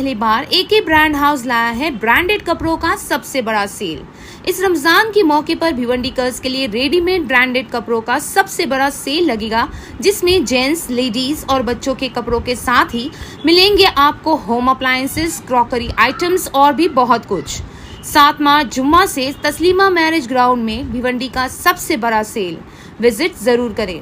पहली बार एके brand house लाया है ब्रांडेड कपड़ों का सबसे बड़ा सेल। इस रमजान के मौके पर भिवंडीकर्स के लिए रेडीमेड ब्रांडेड कपड़ों का सबसे बड़ा सेल लगेगा, जिसमें जेंट्स, लेडीज और बच्चों के कपड़ों के साथ ही मिलेंगे आपको होम अप्लायंसेस, क्रॉकरी आइटम्स और भी बहुत कुछ। 7 मार्च जुम्मा से तस्लीमा मैरिज ग्राउंड में भिवंडी का सबसे बड़ा सेल, विजिट जरूर करें।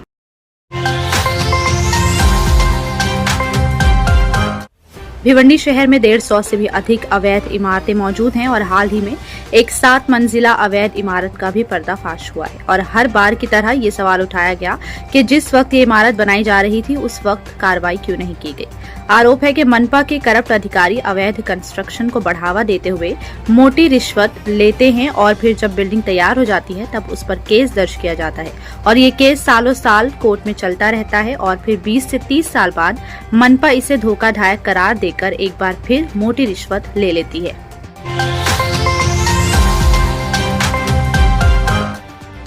भिवंडी शहर में 150 से भी अधिक अवैध इमारतें मौजूद हैं और हाल ही में एक 7 मंजिला अवैध इमारत का भी पर्दाफाश हुआ है। और हर बार की तरह ये सवाल उठाया गया कि जिस वक्त ये इमारत बनाई जा रही थी उस वक्त कार्रवाई क्यों नहीं की गई। आरोप है कि मनपा के करप्ट अधिकारी अवैध कंस्ट्रक्शन को बढ़ावा देते हुए मोटी रिश्वत लेते हैं और फिर जब बिल्डिंग तैयार हो जाती है तब उस पर केस दर्ज किया जाता है और ये केस सालों साल कोर्ट में चलता रहता है और फिर 20 से 30 साल बाद मनपा इसे धोखाधड़क करार देकर एक बार फिर मोटी रिश्वत ले लेती है।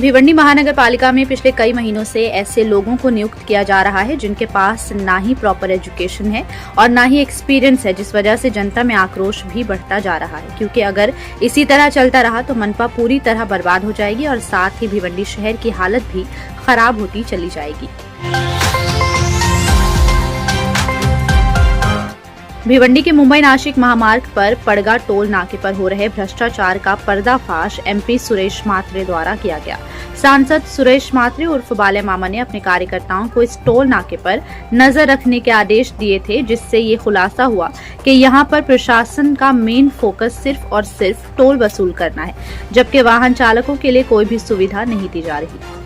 भिवंडी महानगर पालिका में पिछले कई महीनों से ऐसे लोगों को नियुक्त किया जा रहा है जिनके पास ना ही प्रॉपर एजुकेशन है और ना ही एक्सपीरियंस है, जिस वजह से जनता में आक्रोश भी बढ़ता जा रहा है। क्योंकि अगर इसी तरह चलता रहा तो मनपा पूरी तरह बर्बाद हो जाएगी और साथ ही भिवंडी शहर की हालत भी खराब होती चली जाएगी। भिवंडी के मुंबई नासिक महामार्ग पर पड़गा टोल नाके पर हो रहे भ्रष्टाचार का पर्दाफाश एमपी सुरेश मात्रे द्वारा किया गया। सांसद सुरेश मात्रे उर्फ बाले मामा ने अपने कार्यकर्ताओं को इस टोल नाके पर नजर रखने के आदेश दिए थे, जिससे ये खुलासा हुआ कि यहाँ पर प्रशासन का मेन फोकस सिर्फ और सिर्फ टोल वसूल करना है, जबकि वाहन चालकों के लिए कोई भी सुविधा नहीं दी जा रही।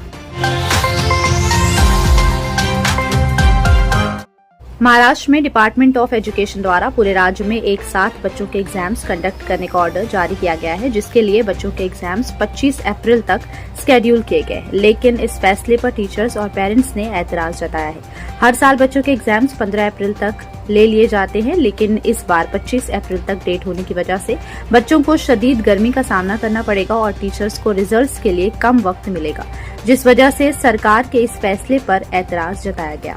महाराष्ट्र में डिपार्टमेंट ऑफ एजुकेशन द्वारा पूरे राज्य में एक साथ बच्चों के एग्जाम्स कंडक्ट करने का ऑर्डर जारी किया गया है, जिसके लिए बच्चों के एग्जाम्स 25 अप्रैल तक स्केड्यूल किए गए हैं। लेकिन इस फैसले पर टीचर्स और पेरेंट्स ने ऐतराज जताया है। हर साल बच्चों के एग्जाम्स 15 अप्रैल तक ले लिए जाते हैं, लेकिन इस बार 25 अप्रैल तक डेट होने की वजह से बच्चों को शदीद गर्मी का सामना करना पड़ेगा और टीचर्स को रिजल्ट्स के लिए कम वक्त मिलेगा, जिस वजह से सरकार के इस फैसले पर ऐतराज जताया गया।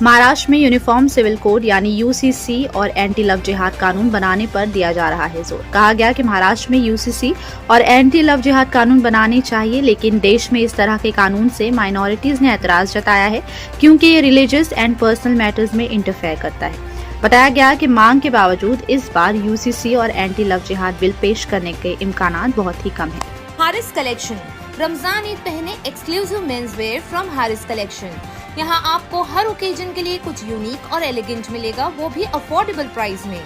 महाराष्ट्र में यूनिफॉर्म सिविल कोड यानी यूसीसी और एंटी लव जिहाद कानून बनाने पर दिया जा रहा है जोर। कहा गया कि महाराष्ट्र में यूसीसी और एंटी लव जिहाद कानून बनाने चाहिए, लेकिन देश में इस तरह के कानून से माइनॉरिटीज ने ऐतराज जताया है क्योंकि ये रिलीजियस एंड पर्सनल मैटर्स में इंटरफेयर करता है। बताया गया कि मांग के बावजूद इस बार यूसीसी और एंटी लव जिहाद बिल पेश करने के इम्कानात बहुत ही कम है। हारिस कलेक्शन रमजान ईद पहने exclusive men's wear from Haris collection. यहाँ आपको हर ओकेजन के लिए कुछ यूनिक और एलिगेंट मिलेगा, वो भी अफोर्डेबल प्राइस में।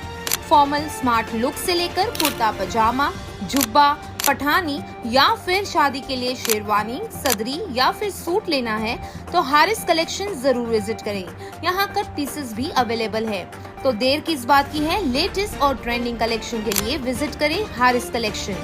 फॉर्मल स्मार्ट लुक से लेकर कुर्ता पजामा, जुब्बा, पठानी या फिर शादी के लिए शेरवानी, सदरी या फिर सूट लेना है तो हारिस कलेक्शन जरूर विजिट करें। यहाँ कट पीसेस भी अवेलेबल है, तो देर किस बात की है। लेटेस्ट और ट्रेंडिंग कलेक्शन के लिए विजिट करें हारिस कलेक्शन।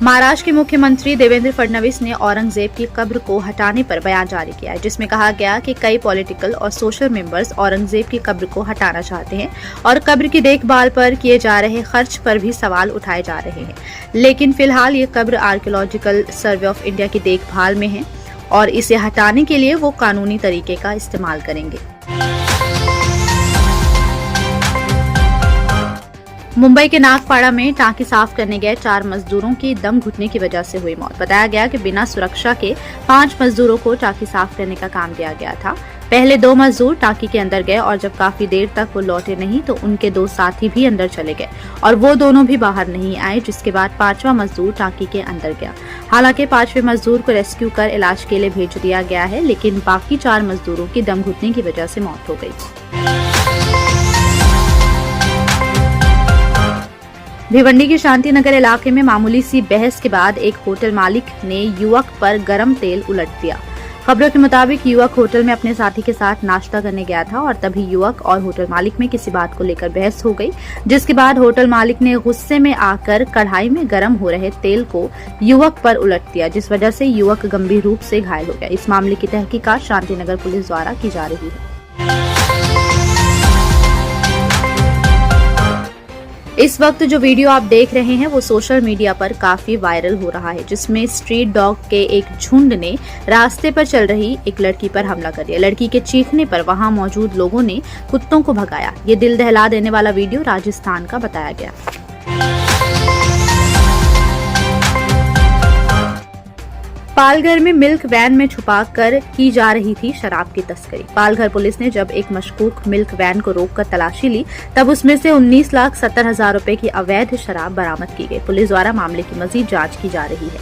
महाराष्ट्र के मुख्यमंत्री देवेंद्र फडणवीस ने औरंगजेब की कब्र को हटाने पर बयान जारी किया है, जिसमें कहा गया कि कई पॉलिटिकल और सोशल मेंबर्स औरंगजेब की कब्र को हटाना चाहते हैं और कब्र की देखभाल पर किए जा रहे खर्च पर भी सवाल उठाए जा रहे हैं। लेकिन फिलहाल ये कब्र आर्कियोलॉजिकल सर्वे ऑफ इंडिया की देखभाल में है और इसे हटाने के लिए वो कानूनी तरीके का इस्तेमाल करेंगे। मुंबई के नागपाड़ा में टांकी साफ करने गए 4 मजदूरों की दम घुटने की वजह से हुई मौत। बताया गया कि बिना सुरक्षा के 5 मजदूरों को टांकी साफ करने का काम दिया गया था। पहले 2 मजदूर टांकी के अंदर गए और जब काफी देर तक वो लौटे नहीं तो उनके 2 साथी भी अंदर चले गए और वो दोनों भी बाहर नहीं आए, जिसके बाद 5वां मजदूर टांकी के अंदर गया। हालांकि 5वें मजदूर को रेस्क्यू कर इलाज के लिए भेज दिया गया है, लेकिन बाकी 4 मजदूरों की दम घुटने की वजह से मौत हो गई। भिवंडी के शांतिनगर इलाके में मामूली सी बहस के बाद एक होटल मालिक ने युवक पर गरम तेल उलट दिया। खबरों के मुताबिक युवक होटल में अपने साथी के साथ नाश्ता करने गया था और तभी युवक और होटल मालिक में किसी बात को लेकर बहस हो गई, जिसके बाद होटल मालिक ने गुस्से में आकर कढ़ाई में गर्म हो रहे तेल को युवक पर उलट दिया, जिस वजह से युवक गंभीर रूप से घायल हो गया। इस मामले की तहकीकात शांतिनगर पुलिस द्वारा की जा रही है। इस वक्त जो वीडियो आप देख रहे हैं वो सोशल मीडिया पर काफी वायरल हो रहा है, जिसमें स्ट्रीट डॉग के एक झुंड ने रास्ते पर चल रही एक लड़की पर हमला कर दिया। लड़की के चीखने पर वहां मौजूद लोगों ने कुत्तों को भगाया। ये दिल दहला देने वाला वीडियो राजस्थान का बताया गया। पालघर में मिल्क वैन में छुपाकर की जा रही थी शराब की तस्करी। पालघर पुलिस ने जब एक मशकूक मिल्क वैन को रोककर तलाशी ली, तब उसमें से 19,70,000 रुपए की अवैध शराब बरामद की गई। पुलिस द्वारा मामले की मजीद जांच की जा रही है।